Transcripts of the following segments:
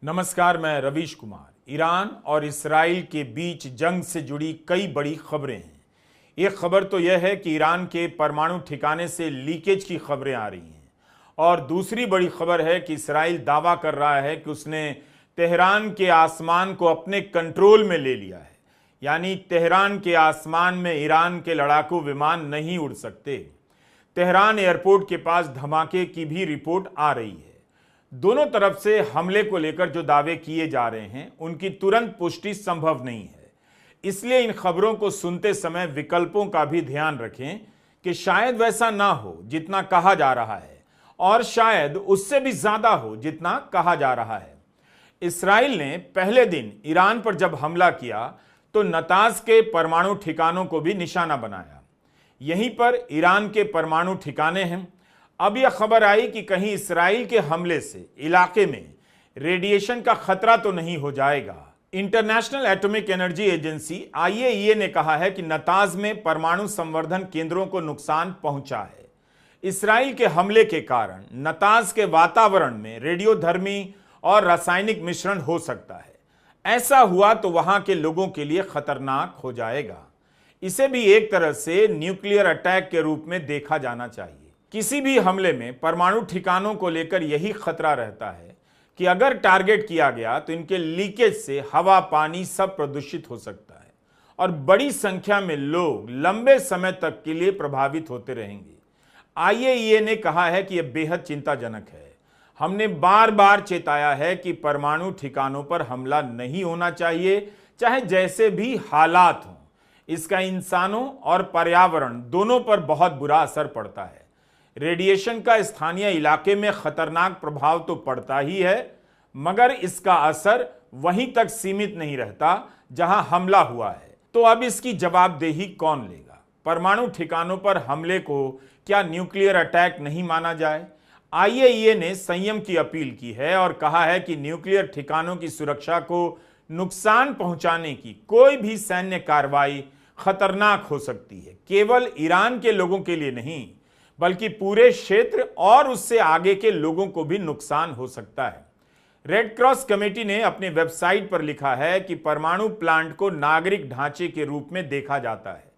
नमस्कार, मैं रवीश कुमार। ईरान और इसराइल के बीच जंग से जुड़ी कई बड़ी खबरें हैं। एक खबर तो यह है कि ईरान के परमाणु ठिकाने से लीकेज की खबरें आ रही हैं और दूसरी बड़ी खबर है कि इसराइल दावा कर रहा है कि उसने तेहरान के आसमान को अपने कंट्रोल में ले लिया है, यानी तेहरान के आसमान में ईरान के लड़ाकू विमान नहीं उड़ सकते। तेहरान एयरपोर्ट के पास धमाके की भी रिपोर्ट आ रही है। दोनों तरफ से हमले को लेकर जो दावे किए जा रहे हैं उनकी तुरंत पुष्टि संभव नहीं है, इसलिए इन खबरों को सुनते समय विकल्पों का भी ध्यान रखें कि शायद वैसा ना हो जितना कहा जा रहा है और शायद उससे भी ज्यादा हो जितना कहा जा रहा है। इसराइल ने पहले दिन ईरान पर जब हमला किया तो नताज के परमाणु ठिकानों को भी निशाना बनाया। यहीं पर ईरान के परमाणु ठिकाने हैं। अब यह खबर आई कि कहीं इसराइल के हमले से इलाके में रेडिएशन का खतरा तो नहीं हो जाएगा। International atomic energy agency IAEA ने कहा है कि नताज में परमाणु संवर्धन केंद्रों को नुकसान पहुंचा है। इसराइल के हमले के कारण नताज के वातावरण में रेडियोधर्मी और रासायनिक मिश्रण हो सकता है। ऐसा हुआ तो वहां के लोगों के लिए खतरनाक हो जाएगा। इसे भी एक तरह से न्यूक्लियर अटैक के रूप में देखा जाना चाहिए। किसी भी हमले में परमाणु ठिकानों को लेकर यही खतरा रहता है कि अगर टारगेट किया गया तो इनके लीकेज से हवा, पानी सब प्रदूषित हो सकता है और बड़ी संख्या में लोग लंबे समय तक के लिए प्रभावित होते रहेंगे। IAEA ने कहा है कि यह बेहद चिंताजनक है। हमने बार बार चेताया है कि परमाणु ठिकानों पर हमला नहीं होना चाहिए, चाहे जैसे भी हालात हों। इसका इंसानों और पर्यावरण दोनों पर बहुत बुरा असर पड़ता है। रेडिएशन का स्थानीय इलाके में खतरनाक प्रभाव तो पड़ता ही है, मगर इसका असर वहीं तक सीमित नहीं रहता जहां हमला हुआ है। तो अब इसकी जवाबदेही कौन लेगा? परमाणु ठिकानों पर हमले को क्या न्यूक्लियर अटैक नहीं माना जाए? IAEA ने संयम की अपील की है और कहा है कि न्यूक्लियर ठिकानों की सुरक्षा को नुकसान पहुंचाने की कोई भी सैन्य कार्रवाई खतरनाक हो सकती है। केवल ईरान के लोगों के लिए नहीं, बल्कि पूरे क्षेत्र और उससे आगे के लोगों को भी नुकसान हो सकता है। रेड क्रॉस कमेटी ने अपने वेबसाइट पर लिखा है कि परमाणु प्लांट को नागरिक ढांचे के रूप में देखा जाता है।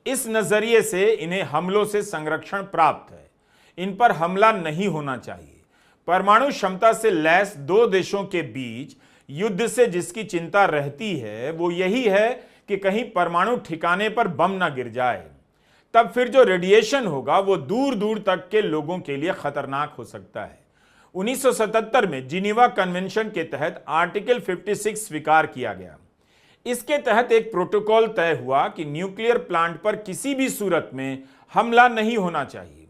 इस नजरिए से इन्हें हमलों से संरक्षण प्राप्त है। इन पर हमला नहीं होना चाहिए। परमाणु क्षमता से लैस दो देशों के बीच युद्ध से जिसकी चिंता रहती है वो यही है कि कहीं परमाणु ठिकाने पर बम ना गिर जाए। तब फिर जो रेडिएशन होगा वो दूर दूर तक के लोगों के लिए खतरनाक हो सकता है। 1977 में जिनीवा कन्वेंशन के तहत आर्टिकल 56 स्वीकार किया गया। इसके तहत एक प्रोटोकॉल तय हुआ कि न्यूक्लियर प्लांट पर किसी भी सूरत में हमला नहीं होना चाहिए।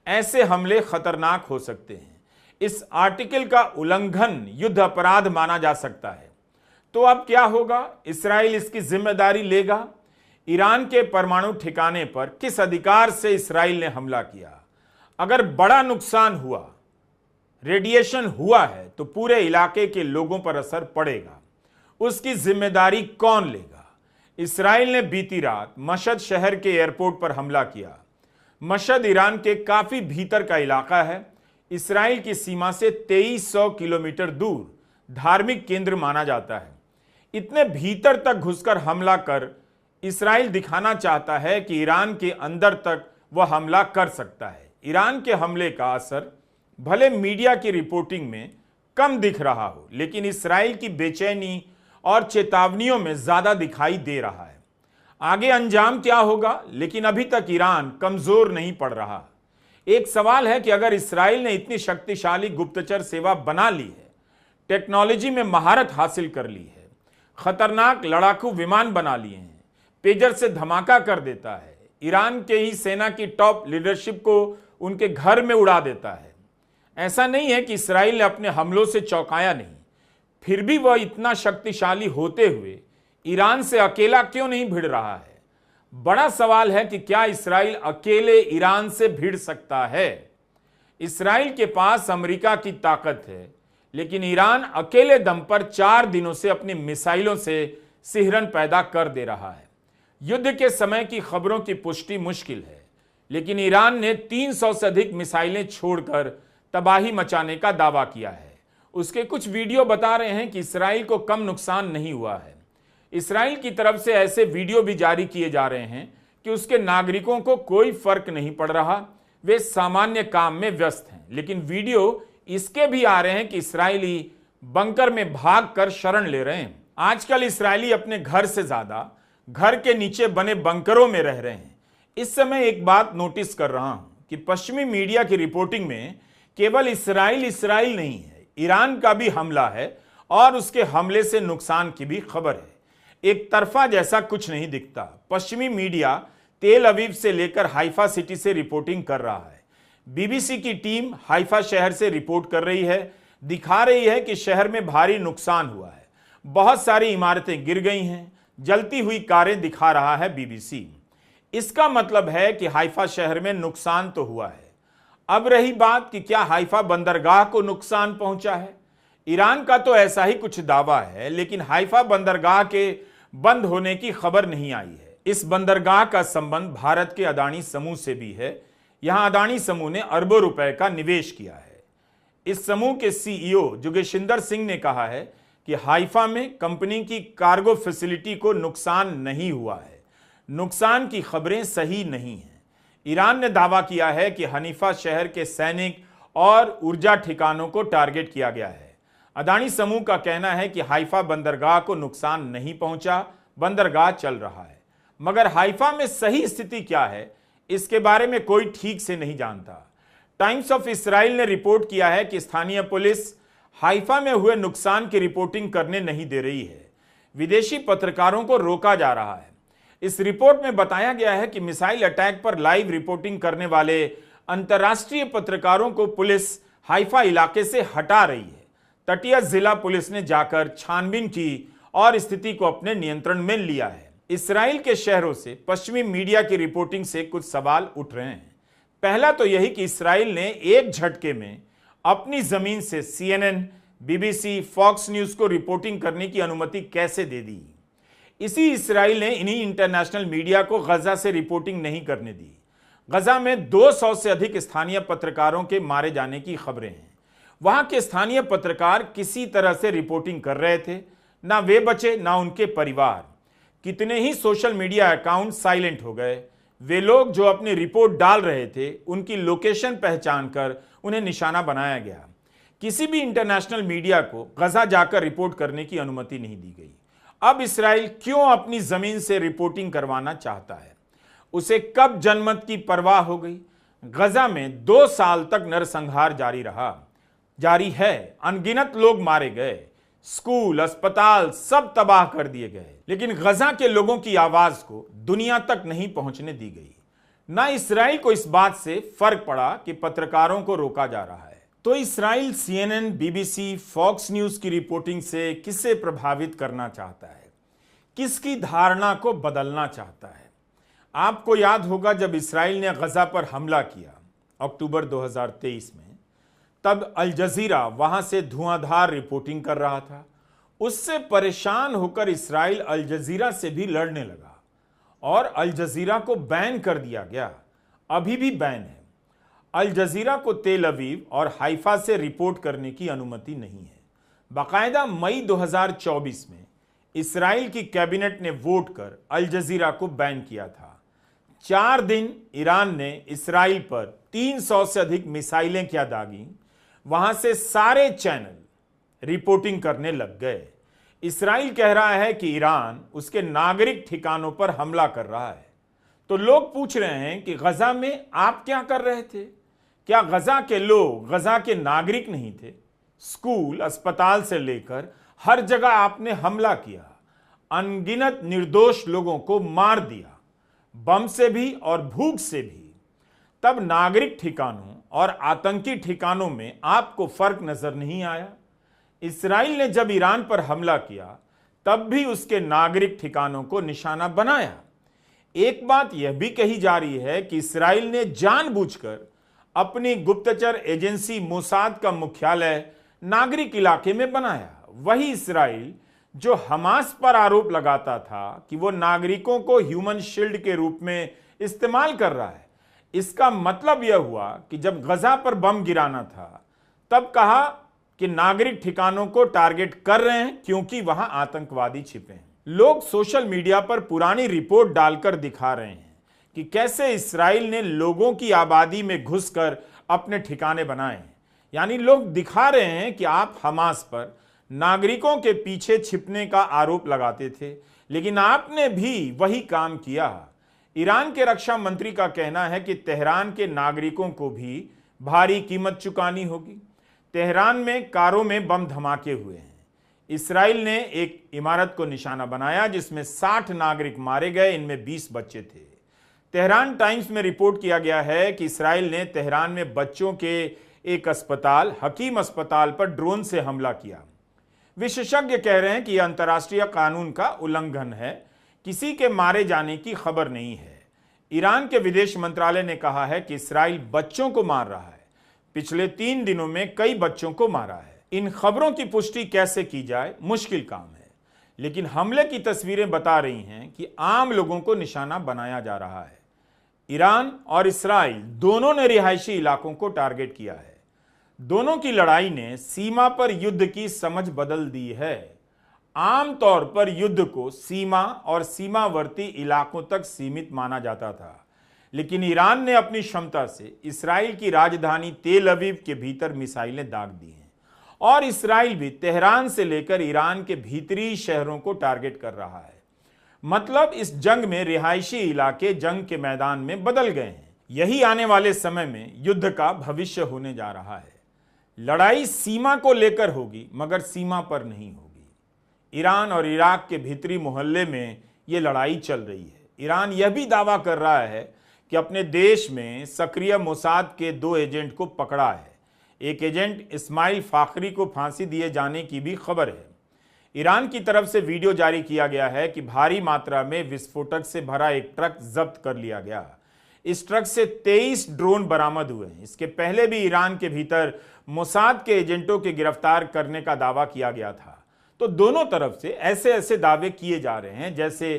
ऐसे हमले खतरनाक हो सकते हैं। इस आर्टिकल का उल्लंघन युद्ध अपराध माना जा सकता है। तो अब क्या होगा? इसराइल इसकी जिम्मेदारी लेगा? ईरान के परमाणु ठिकाने पर किस अधिकार से इसराइल ने हमला किया? अगर बड़ा नुकसान हुआ, रेडिएशन हुआ है, तो पूरे इलाके के लोगों पर असर पड़ेगा। उसकी जिम्मेदारी कौन लेगा? इसराइल ने बीती रात मशहद शहर के एयरपोर्ट पर हमला किया। मशहद ईरान के काफी भीतर का इलाका है। इसराइल की सीमा से 2300 किलोमीटर दूर धार्मिक केंद्र माना जाता है। इतने भीतर तक घुसकर हमला कर इसराइल दिखाना चाहता है कि ईरान के अंदर तक वह हमला कर सकता है। ईरान के हमले का असर भले मीडिया की रिपोर्टिंग में कम दिख रहा हो, लेकिन इसराइल की बेचैनी और चेतावनियों में ज्यादा दिखाई दे रहा है। आगे अंजाम क्या होगा? लेकिन अभी तक ईरान कमजोर नहीं पड़ रहा। एक सवाल है कि अगर इसराइल ने इतनी शक्तिशाली गुप्तचर सेवा बना ली है, टेक्नोलॉजी में महारत हासिल कर ली है, खतरनाक लड़ाकू विमान बना लिए हैं, पेजर से धमाका कर देता है, ईरान के ही सेना की टॉप लीडरशिप को उनके घर में उड़ा देता है। ऐसा नहीं है कि इसराइल ने अपने हमलों से चौंकाया नहीं, फिर भी वह इतना शक्तिशाली होते हुए ईरान से अकेला क्यों नहीं भिड़ रहा है? बड़ा सवाल है कि क्या इसराइल अकेले ईरान से भिड़ सकता है? इसराइल के पास अमेरिका की ताकत है, लेकिन ईरान अकेले दम पर 4 दिनों से अपनी मिसाइलों से सिहरन पैदा कर दे रहा है। युद्ध के समय की खबरों की पुष्टि मुश्किल है, लेकिन ईरान ने 300 से अधिक मिसाइलें छोड़कर तबाही मचाने का दावा किया है। उसके कुछ वीडियो बता रहे हैं कि इसराइल को कम नुकसान नहीं हुआ है। इसराइल की तरफ से ऐसे वीडियो भी जारी किए जा रहे हैं कि उसके नागरिकों को कोई फर्क नहीं पड़ रहा, वे सामान्य काम में व्यस्त हैं। लेकिन वीडियो इसके भी आ रहे हैं कि इसराइली बंकर में भागकर शरण ले रहे हैं। आजकल इसराइली अपने घर से ज्यादा घर के नीचे बने बंकरों में रह रहे हैं। इस समय एक बात नोटिस कर रहा हूं कि पश्चिमी मीडिया की रिपोर्टिंग में केवल इसराइल नहीं है, ईरान का भी हमला है और उसके हमले से नुकसान की भी खबर है। एक तरफा जैसा कुछ नहीं दिखता। पश्चिमी मीडिया तेल अवीव से लेकर हाइफा सिटी से रिपोर्टिंग कर रहा है। बीबीसी की टीम हाइफा शहर से रिपोर्ट कर रही है, दिखा रही है कि शहर में भारी नुकसान हुआ है, बहुत सारी इमारतें गिर गई हैं, जलती हुई कारें दिखा रहा है बीबीसी। इसका मतलब है कि हाइफा शहर में नुकसान तो हुआ है। अब रही बात कि क्या हाइफा बंदरगाह को नुकसान पहुंचा है। ईरान का तो ऐसा ही कुछ दावा है, लेकिन हाइफा बंदरगाह के बंद होने की खबर नहीं आई है। इस बंदरगाह का संबंध भारत के अदानी समूह से भी है। यहां अदानी समूह ने अरबों रुपए का निवेश किया है। इस समूह के सीईओ जोगेशिंदर सिंह ने कहा है कि हाइफा में कंपनी की कार्गो फैसिलिटी को नुकसान नहीं हुआ है। नुकसान की खबरें सही नहीं हैं। ईरान ने दावा किया है कि हनीफा शहर के सैनिक और ऊर्जा ठिकानों को टारगेट किया गया है। अदानी समूह का कहना है कि हाइफा बंदरगाह को नुकसान नहीं पहुंचा, बंदरगाह चल रहा है। मगर हाइफा में सही स्थिति क्या है, इसके बारे में कोई ठीक से नहीं जानता। टाइम्स ऑफ इसराइल ने रिपोर्ट किया है कि स्थानीय पुलिस हाइफा में हुए नुकसान की रिपोर्टिंग करने नहीं दे रही है। विदेशी पत्रकारों को रोका जा रहा है। इस रिपोर्ट में बताया गया है कि मिसाइल अटैक पर लाइव रिपोर्टिंग करने वाले अंतर्राष्ट्रीय पत्रकारों को पुलिस हाइफा इलाके से हटा रही है। तटीय जिला पुलिस ने जाकर छानबीन की और स्थिति को अपने नियंत्रण में लिया है। इसराइल के शहरों से पश्चिमी मीडिया की रिपोर्टिंग से कुछ सवाल उठ रहे हैं। पहला तो यही कि इसराइल ने एक झटके में अपनी जमीन से CNN, BBC, फॉक्स न्यूज को रिपोर्टिंग करने की अनुमति कैसे दे दी। इसी इसराइल ने इन्हीं इंटरनेशनल मीडिया को गजा से रिपोर्टिंग नहीं करने दी। गजा में 200 से अधिक स्थानीय पत्रकारों के मारे जाने की खबरें हैं। वहां के स्थानीय पत्रकार किसी तरह से रिपोर्टिंग कर रहे थे, ना वे बचे ना उनके परिवार। कितने ही सोशल मीडिया अकाउंट साइलेंट हो गए। वे लोग जो अपनी रिपोर्ट डाल रहे थे, उनकी लोकेशन पहचान कर उन्हें निशाना बनाया गया। किसी भी इंटरनेशनल मीडिया को गजा जाकर रिपोर्ट करने की अनुमति नहीं दी गई। अब इसराइल क्यों अपनी जमीन से रिपोर्टिंग करवाना चाहता है? उसे कब जनमत की परवाह हो गई? गजा में 2 साल तक नरसंहार जारी है। अनगिनत लोग मारे गए, स्कूल, अस्पताल सब तबाह कर दिए गए, लेकिन गजा के लोगों की आवाज को दुनिया तक नहीं पहुंचने दी गई। ना इसराइल को इस बात से फर्क पड़ा कि पत्रकारों को रोका जा रहा है। तो Israel CNN, BBC, Fox News की रिपोर्टिंग से किसे प्रभावित करना चाहता है, किसकी धारणा को बदलना चाहता है? आपको याद होगा जब इसराइल ने गजा पर हमला किया अक्टूबर 2023 में, तब अल जजीरा वहां से धुआंधार रिपोर्टिंग कर रहा था। उससे परेशान होकर इसराइल अल जजीरा से भी लड़ने लगा और अल जजीरा को बैन कर दिया गया। अभी भी बैन है। अल जजीरा को तेल अवीव और हाइफा से रिपोर्ट करने की अनुमति नहीं है। बाकायदा मई 2024 में इसराइल की कैबिनेट ने वोट कर अल जजीरा को बैन किया था। 4 दिन ईरान ने इसराइल पर 300 से अधिक मिसाइलें क्या दागी। वहां से सारे चैनल रिपोर्टिंग करने लग गए। इसराइल कह रहा है कि ईरान उसके नागरिक ठिकानों पर हमला कर रहा है। तो लोग पूछ रहे हैं कि गजा में आप क्या कर रहे थे? क्या गजा के लोग गजा के नागरिक नहीं थे? स्कूल, अस्पताल से लेकर हर जगह आपने हमला किया, अनगिनत निर्दोष लोगों को मार दिया, बम से भी और भूख से भी। तब नागरिक ठिकानों और आतंकी ठिकानों में आपको फर्क नजर नहीं आया। इसराइल ने जब ईरान पर हमला किया तब भी उसके नागरिक ठिकानों को निशाना बनाया। एक बात यह भी कही जा रही है कि इसराइल ने जानबूझकर अपनी गुप्तचर एजेंसी मोसाद का मुख्यालय नागरिक इलाके में बनाया। वही इसराइल जो हमास पर आरोप लगाता था कि वो नागरिकों को ह्यूमन शील्ड के रूप में इस्तेमाल कर रहा है। इसका मतलब यह हुआ कि जब गजा पर बम गिराना था तब कहा कि नागरिक ठिकानों को टारगेट कर रहे हैं क्योंकि वहां आतंकवादी छिपे हैं। लोग सोशल मीडिया पर पुरानी रिपोर्ट डालकर दिखा रहे हैं कि कैसे इस्राइल ने लोगों की आबादी में घुसकर अपने ठिकाने बनाए हैं। यानी लोग दिखा रहे हैं कि आप हमास पर नागरिकों के पीछे छिपने का आरोप लगाते थे, लेकिन आपने भी वही काम किया। ईरान के रक्षा मंत्री का कहना है कि तेहरान के नागरिकों को भी भारी कीमत चुकानी होगी। तेहरान में कारों में बम धमाके हुए हैं। इस्राइल ने एक इमारत को निशाना बनाया जिसमें 60 नागरिक मारे गए, इनमें 20 बच्चे थे। तेहरान टाइम्स में रिपोर्ट किया गया है कि इस्राइल ने तेहरान में बच्चों के एक अस्पताल, हकीम अस्पताल पर ड्रोन से हमला किया। विशेषज्ञ कह रहे हैं कि यह अंतर्राष्ट्रीय कानून का उल्लंघन है, किसी के मारे जाने की खबर नहीं है। ईरान के विदेश मंत्रालय ने कहा है कि इस्राइल बच्चों को मार रहा है। पिछले 3 दिनों में कई बच्चों को मारा है। इन खबरों की पुष्टि कैसे की जाए, मुश्किल काम है, लेकिन हमले की तस्वीरें बता रही हैं कि आम लोगों को निशाना बनाया जा रहा है। ईरान और इस्राइल दोनों ने रिहायशी इलाकों को टारगेट किया है। दोनों की लड़ाई ने सीमा पर युद्ध की समझ बदल दी है। आमतौर पर युद्ध को सीमा और सीमावर्ती इलाकों तक सीमित माना जाता था, लेकिन ईरान ने अपनी क्षमता से इस्राइल की राजधानी तेल अवीव के भीतर मिसाइलें दाग दी हैं और इस्राइल भी तेहरान से लेकर ईरान के भीतरी शहरों को टारगेट कर रहा है। मतलब इस जंग में रिहायशी इलाके जंग के मैदान में बदल गए हैं। यही आने वाले समय में युद्ध का भविष्य होने जा रहा है। लड़ाई सीमा को लेकर होगी, मगर सीमा पर नहीं होगी। ईरान और इराक के भीतरी मोहल्ले में यह लड़ाई चल रही है। ईरान यह भी दावा कर रहा है कि अपने देश में सक्रिय मोसाद के 2 एजेंट को पकड़ा है। एक एजेंट इस्माइल फाखरी को फांसी दिए जाने की भी खबर है। ईरान की तरफ से वीडियो जारी किया गया है कि भारी मात्रा में विस्फोटक से भरा एक ट्रक जब्त कर लिया गया। इस ट्रक से 23 ड्रोन बरामद हुए हैं। इसके पहले भी ईरान के भीतर मोसाद के एजेंटों के गिरफ्तार करने का दावा किया गया था। तो दोनों तरफ से ऐसे ऐसे दावे किए जा रहे हैं जैसे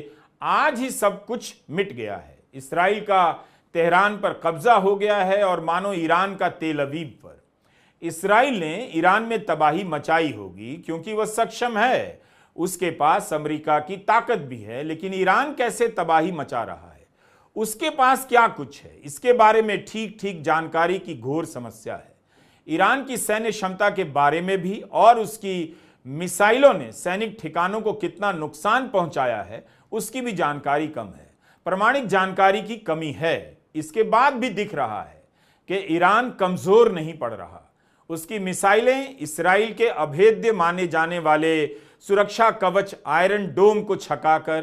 आज ही सब कुछ मिट गया है। इस्राइल का तेहरान पर कब्जा हो गया है और मानो ईरान का तेल अवीव पर। इस्राइल ने ईरान में तबाही मचाई होगी क्योंकि वह सक्षम है, उसके पास अमेरिका की ताकत भी है, लेकिन ईरान कैसे तबाही मचा रहा है, उसके पास क्या कुछ है, इसके बारे में ठीक ठीक जानकारी की घोर समस्या है। ईरान की सैन्य क्षमता के बारे में भी और उसकी मिसाइलों ने सैनिक ठिकानों को कितना नुकसान पहुंचाया है उसकी भी जानकारी कम है। प्रामाणिक जानकारी की कमी है। इसके बाद भी दिख रहा है कि ईरान कमजोर नहीं पड़ रहा। उसकी मिसाइलें इस्राइल के अभेद्य माने जाने वाले सुरक्षा कवच आयरन डोम को छकाकर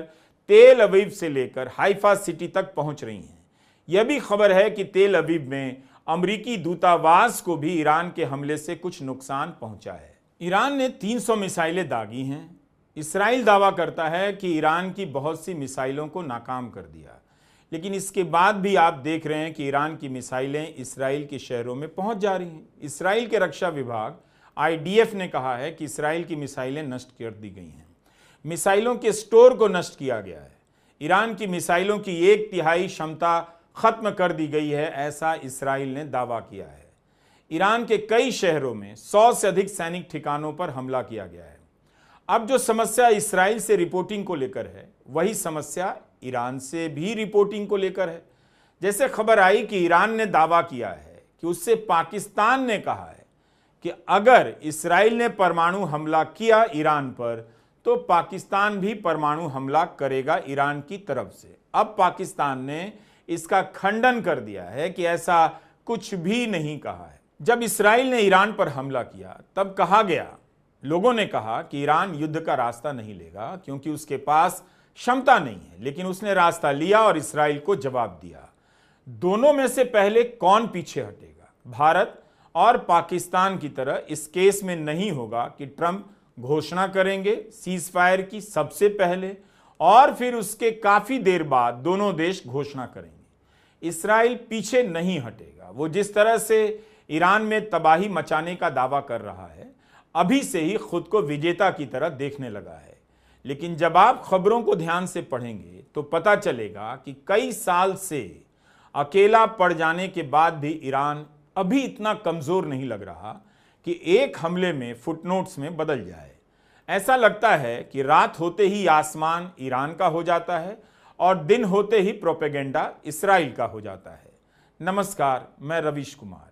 तेल अवीव से लेकर हाइफा सिटी तक पहुंच रही हैं। यह भी खबर है कि तेल अवीव में अमेरिकी दूतावास को भी ईरान के हमले से कुछ नुकसान पहुंचा है। ईरान ने 300 मिसाइलें दागी हैं। इस्राइल दावा करता है कि ईरान की बहुत सी मिसाइलों को नाकाम कर दिया, लेकिन इसके बाद भी आप देख रहे हैं कि ईरान की मिसाइलें इस्राइल के शहरों में पहुंच जा रही हैं। इस्राइल के रक्षा विभाग IDF ने कहा है कि इस्राइल की मिसाइलें नष्ट कर दी गई हैं। मिसाइलों के स्टोर को नष्ट किया गया है। ईरान की मिसाइलों की 1/3 क्षमता खत्म कर दी गई है, ऐसा इस्राइल ने दावा किया है। ईरान के कई शहरों में 100 से अधिक सैनिक ठिकानों पर हमला किया गया है। अब जो समस्या इस्राइल से रिपोर्टिंग को लेकर है, वही समस्या ईरान से भी रिपोर्टिंग को लेकर है। जैसे खबर आई कि ईरान ने दावा किया है कि उससे पाकिस्तान ने कहा है कि अगर इस्राइल ने परमाणु हमला किया ईरान पर तो पाकिस्तान भी परमाणु हमला करेगा ईरान की तरफ से। अब पाकिस्तान ने इसका खंडन कर दिया है कि ऐसा कुछ भी नहीं कहा है। जब इस्राइल ने ईरान पर हमला किया तब कहा गया, लोगों ने कहा कि ईरान युद्ध का रास्ता नहीं लेगा क्योंकि उसके पास क्षमता नहीं है, लेकिन उसने रास्ता लिया और इस्राइल को जवाब दिया। दोनों में से पहले कौन पीछे हटेगा? भारत और पाकिस्तान की तरह इस केस में नहीं होगा कि ट्रंप घोषणा करेंगे सीज फायर की सबसे पहले और फिर उसके काफी देर बाद दोनों देश घोषणा करेंगे। इस्राइल पीछे नहीं हटेगा। वो जिस तरह से ईरान में तबाही मचाने का दावा कर रहा है, अभी से ही खुद को विजेता की तरह देखने लगा है। लेकिन जब आप खबरों को ध्यान से पढ़ेंगे तो पता चलेगा कि कई साल से अकेला पड़ जाने के बाद भी ईरान अभी इतना कमजोर नहीं लग रहा कि एक हमले में फुटनोट्स में बदल जाए। ऐसा लगता है कि रात होते ही आसमान ईरान का हो जाता है और दिन होते ही प्रोपेगेंडा इस्राइल का हो जाता है। नमस्कार, मैं रवीश कुमार।